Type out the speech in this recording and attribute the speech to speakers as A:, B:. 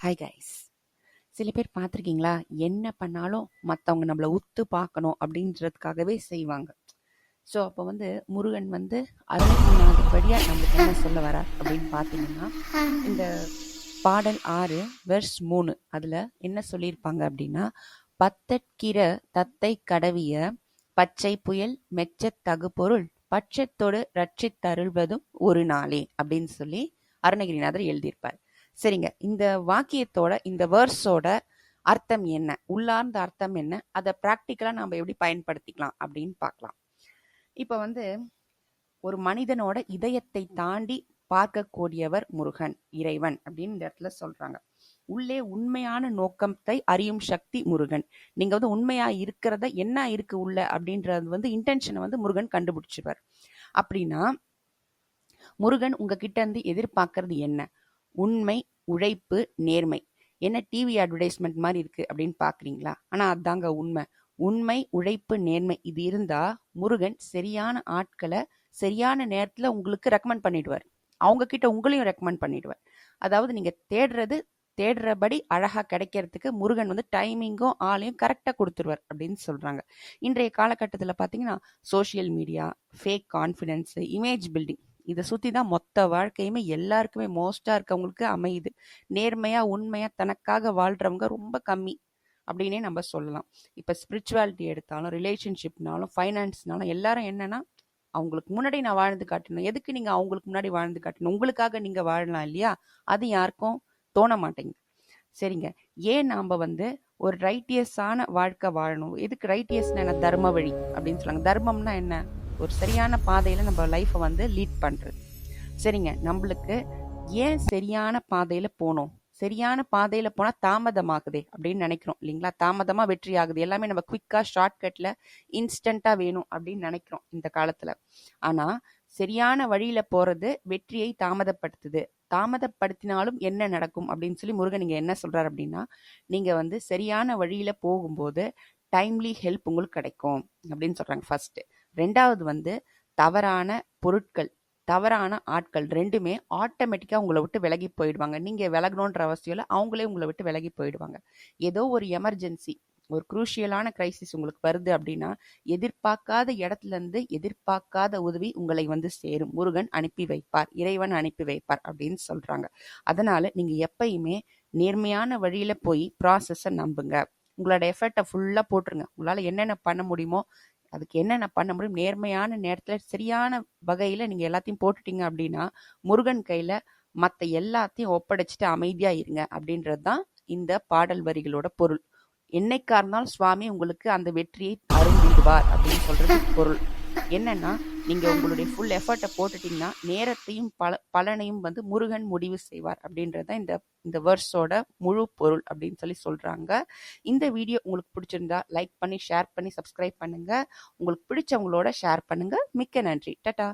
A: Hi guys. சில பேர் பார்த்துருக்கீங்களா, என்ன பண்ணாலும் மற்றவங்க நம்மளை உத்து பார்க்கணும் அப்படின்றதுக்காகவே செய்வாங்க. ஸோ அப்போ முருகன் அருணகிரிநாதர் வழியாக நம்மளுக்கு என்ன சொல்ல வரார் அப்படின்னு பார்த்தீங்கன்னா, இந்த பாடல் 6 வெர்ஸ் 3 அதில் என்ன சொல்லியிருப்பாங்க அப்படின்னா, பத்தற்கிற தத்தை கடவிய பச்சை புயல் மெச்சத் தகுபொருள் பட்சத்தோடு ரட்சித்தருள்வதும் ஒரு நாளே அப்படின்னு சொல்லி அருணகிரிநாதர் எழுதியிருப்பார். சரிங்க, இந்த வாக்கியத்தோட இந்த வேர்ஸோட அர்த்தம் என்ன, உள்ளார்ந்த அர்த்தம் என்ன, அதை ப்ராக்டிக்கலா நம்ம எப்படி பயன்படுத்திக்கலாம் அப்படின்னு பார்க்கலாம். இப்ப ஒரு மனிதனோட இதயத்தை தாண்டி பார்க்கக்கூடியவர் முருகன், இறைவன் அப்படின்னு இந்த இடத்துல சொல்றாங்க. உள்ளே உண்மையான நோக்கத்தை அறியும் சக்தி முருகன். நீங்க உண்மையா இருக்கிறத என்ன இருக்கு உள்ள அப்படின்றது இன்டென்ஷனை முருகன் கண்டுபிடிச்சிருவார். அப்படின்னா முருகன் உங்ககிட்ட இருந்து எதிர்பார்க்கறது என்ன? உண்மை, உழைப்பு, நேர்மை. என்ன டிவி அட்வர்டைஸ்மெண்ட் மாதிரி இருக்கு அப்படின்னு பாக்குறீங்களா? ஆனா அதாங்க உண்மை. உண்மை, உழைப்பு, நேர்மை இது இருந்தா முருகன் சரியான ஆட்களை சரியான நேரத்துல உங்களுக்கு ரெக்கமெண்ட் பண்ணிடுவார். அவங்க கிட்ட உங்களையும் ரெக்கமெண்ட் பண்ணிடுவார். அதாவது நீங்க தேடுறபடி அழகா கிடைக்கிறதுக்கு முருகன் டைமிங்கும் ஆளையும் கரெக்டா கொடுத்துருவார் அப்படின்னு சொல்றாங்க. இன்றைய காலகட்டத்துல பாத்தீங்கன்னா social media, fake confidence, image building இதை சுற்றி தான் மொத்த வாழ்க்கையுமே எல்லாருக்குமே மோஸ்ட்டாக இருக்கவங்களுக்கு அமையுது. நேர்மையாக உண்மையாக தனக்காக வாழ்கிறவங்க ரொம்ப கம்மி அப்படின்னே நம்ம சொல்லலாம். இப்போ ஸ்பிரிச்சுவாலிட்டி எடுத்தாலும், ரிலேஷன்ஷிப்னாலும், ஃபைனான்ஸ்னாலும் எல்லாரும் என்னன்னா அவங்களுக்கு முன்னாடி நான் வாழ்ந்து காட்டணும். எதுக்கு நீங்கள் அவங்களுக்கு முன்னாடி வாழ்ந்து காட்டணும்? உங்களுக்காக நீங்கள் வாழலாம் இல்லையா? அது யாருக்கும் தோண மாட்டேங்குது. சரிங்க, ஏன் நாம் ஒரு ரைட்டியஸான வாழ்க்கை வாழணும்? எதுக்கு ரைட்டியஸ்னா என்ன? தர்ம வழி அப்படின்னு சொல்லுவாங்க. தர்மம்னா என்ன? ஒரு சரியான பாதையில் நம்ம லைஃப்பை லீட் பண்ணுறது. சரிங்க, நம்மளுக்கு ஏன் சரியான பாதையில் போகணும்? சரியான பாதையில் போனால் தாமதமாகுதே அப்படின்னு நினைக்கிறோம் இல்லைங்களா? தாமதமாக வெற்றி ஆகுது. எல்லாமே நம்ம குவிக்காக ஷார்ட்கட்டில் இன்ஸ்டண்ட்டாக வேணும் அப்படின்னு நினைக்கிறோம் இந்த காலத்தில். ஆனால் சரியான வழியில் போகிறது வெற்றியை தாமதப்படுத்துது. தாமதப்படுத்தினாலும் என்ன நடக்கும் அப்படின்னு சொல்லி முருகன் நீங்கள் என்ன சொல்கிறார் அப்படின்னா, நீங்கள் சரியான வழியில் போகும்போது டைம்லி ஹெல்ப் உங்களுக்கு கிடைக்கும் அப்படின்னு சொல்கிறாங்க ஃபர்ஸ்ட். ரெண்டாவது தவறான பொருட்கள், தவறான ஆட்கள் ரெண்டுமே ஆட்டோமேட்டிக்காக உங்களை விட்டு விலகி போயிடுவாங்க. நீங்கள் விலகணுன்ற அவசியம் இல்லை, அவங்களே உங்களை விட்டு விலகி போயிடுவாங்க. ஏதோ ஒரு எமர்ஜென்சி, ஒரு குரூஷியலான கிரைசிஸ் உங்களுக்கு வருது அப்படின்னா எதிர்பார்க்காத இடத்துல இருந்து எதிர்பார்க்காத உதவி உங்களை சேரும். முருகன் அனுப்பி வைப்பார், இறைவன் அனுப்பி வைப்பார் அப்படின்னு சொல்றாங்க. அதனால நீங்க எப்பயுமே நேர்மையான வழியில போய் ப்ராசஸை நம்புங்க. உங்களோட எஃபர்ட்டை ஃபுல்லாக போட்டுருங்க. உங்களால் என்னென்ன பண்ண முடியுமோ அதுக்கு என்னென்ன பண்ண முடியும், நேர்மையான நேரத்தில் சரியான வகையில் நீங்கள் எல்லாத்தையும் போட்டுட்டீங்க அப்படின்னா முருகன் கையில் மற்ற எல்லாத்தையும் ஒப்படைச்சிட்டு அமைதியாக இருங்க அப்படின்றது தான் இந்த பாடல் வரிகளோட பொருள். என்னைக்கா இருந்தாலும் சுவாமி உங்களுக்கு அந்த வெற்றியை அருந்திடுவார் அப்படின்னு சொல்றது பொருள். என்னன்னா நீங்க உங்களுடைய ஃபுல் எஃபர்ட்டை போட்டுட்டீங்கன்னா நேரத்தையும் பலனையும் முருகன் முடிவு செய்வார் அப்படின்றத இந்த வேர்ஸோட முழு பொருள் அப்படின்னு சொல்லி சொல்றாங்க. இந்த வீடியோ உங்களுக்கு பிடிச்சிருந்தா லைக் பண்ணி, ஷேர் பண்ணி, சப்ஸ்கிரைப் பண்ணுங்க. உங்களுக்கு பிடிச்சவங்களோட ஷேர் பண்ணுங்க. மிக்க நன்றி. டாடா.